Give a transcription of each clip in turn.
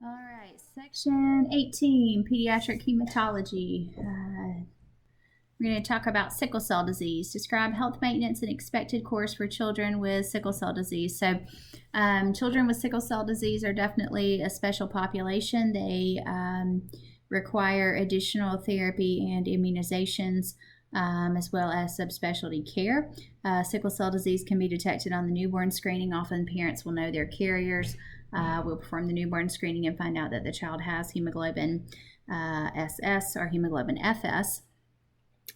All right, section 18, Pediatric Hematology. We're going to talk about sickle cell disease. Describe health maintenance and expected course for children with sickle cell disease. So, children with sickle cell disease are definitely a special population. They require additional therapy and immunizations, as well as subspecialty care. Sickle cell disease can be detected on the newborn screening. Often parents will know their carriers. We'll perform the newborn screening and find out that the child has hemoglobin SS or hemoglobin FS,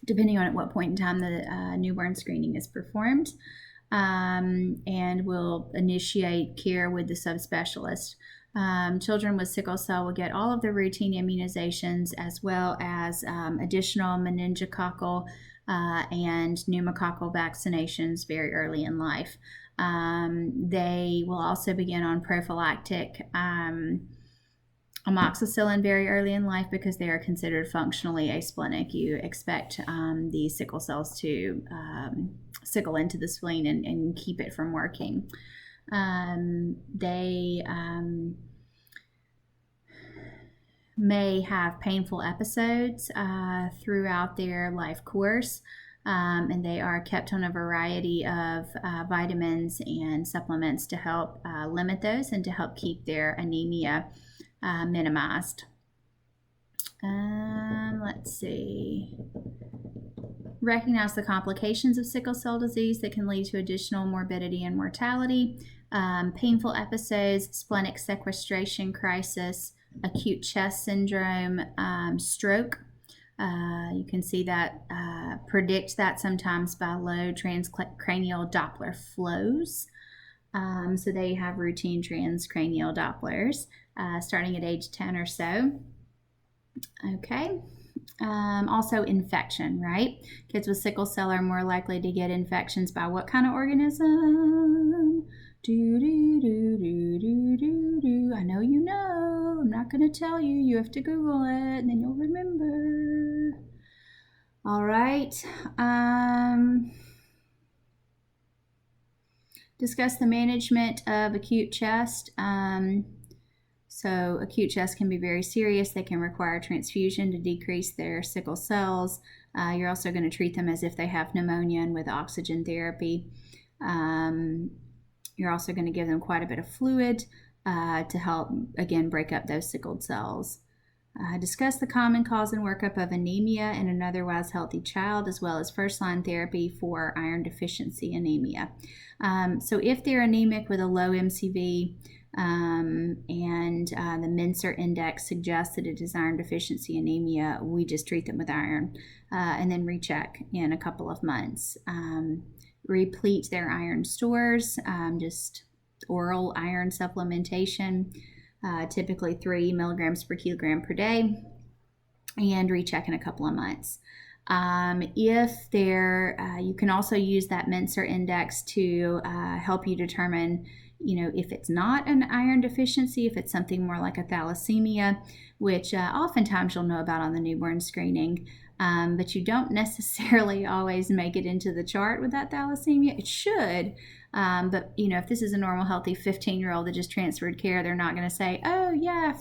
depending on at what point in time the newborn screening is performed. And we'll initiate care with the subspecialist. Children with sickle cell will get all of the routine immunizations as well as additional meningococcal and pneumococcal vaccinations very early in life. They will also begin on prophylactic amoxicillin very early in life because they are considered functionally asplenic. You expect the sickle cells to sickle into the spleen and keep it from working. They may have painful episodes throughout their life course. And they are kept on a variety of vitamins and supplements to help limit those and to help keep their anemia minimized. Let's see. Recognize the complications of sickle cell disease that can lead to additional morbidity and mortality. Painful episodes, splenic sequestration crisis, acute chest syndrome, stroke. You can see that, predict that sometimes by low transcranial Doppler flows. So they have routine transcranial Dopplers starting at age 10 or so. Okay. Also infection, right? Kids with sickle cell are more likely to get infections by what kind of organism? I know you know. I'm not going to tell you. You have to Google it and then you'll remember. All right. Discuss the management of acute chest. So acute chest can be very serious. They can require transfusion to decrease their sickle cells. You're also going to treat them as if they have pneumonia and with oxygen therapy. You're also going to give them quite a bit of fluid to help, again, break up those sickled cells. Discuss the common cause and workup of anemia in an otherwise healthy child, as well as first-line therapy for iron deficiency anemia. So if they're anemic with a low MCV and the Menser index suggests that it is iron deficiency anemia, we just treat them with iron and then recheck in a couple of months. Replete their iron stores, just oral iron supplementation, typically 3 milligrams per kilogram per day, and recheck in a couple of months. If they're, you can also use that Menser index to help you determine, if it's not an iron deficiency, if it's something more like a thalassemia, which oftentimes you'll know about on the newborn screening. But you don't necessarily always make it into the chart with that thalassemia. It should, but if this is a normal, healthy 15-year-old that just transferred care, they're not going to say, "Oh yeah,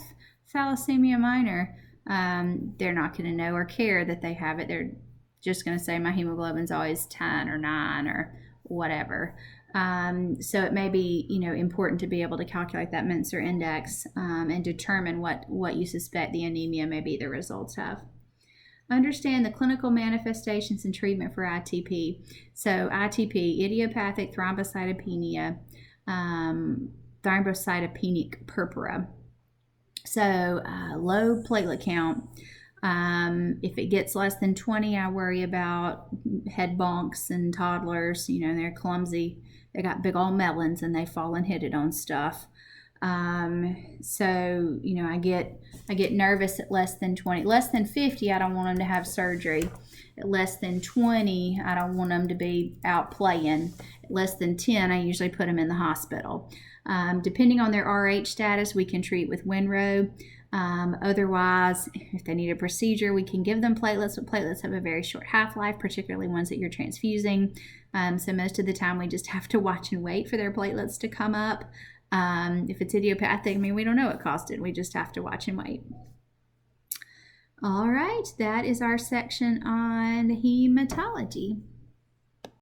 thalassemia minor." They're not going to know or care that they have it. They're just going to say, "My hemoglobin's always 10 or 9 or whatever." So it may be, important to be able to calculate that Menser index and determine what you suspect the anemia may be the results of. Understand the clinical manifestations and treatment for ITP. So ITP, idiopathic thrombocytopenia, thrombocytopenic purpura. So low platelet count. If it gets less than 20, I worry about head bonks and toddlers. They're clumsy. They got big old melons and they fall and hit it on stuff. So I get nervous at less than 20. Less than 50, I don't want them to have surgery. At less than 20, I don't want them to be out playing. At less than 10, I usually put them in the hospital. Depending on their RH status, we can treat with Winrow. Otherwise, if they need a procedure, we can give them platelets, but platelets have a very short half-life, particularly ones that you're transfusing. So most of the time we just have to watch and wait for their platelets to come up. If it's idiopathic, I mean, we don't know what caused it. We just have to watch and wait. All right, that is our section on hematology.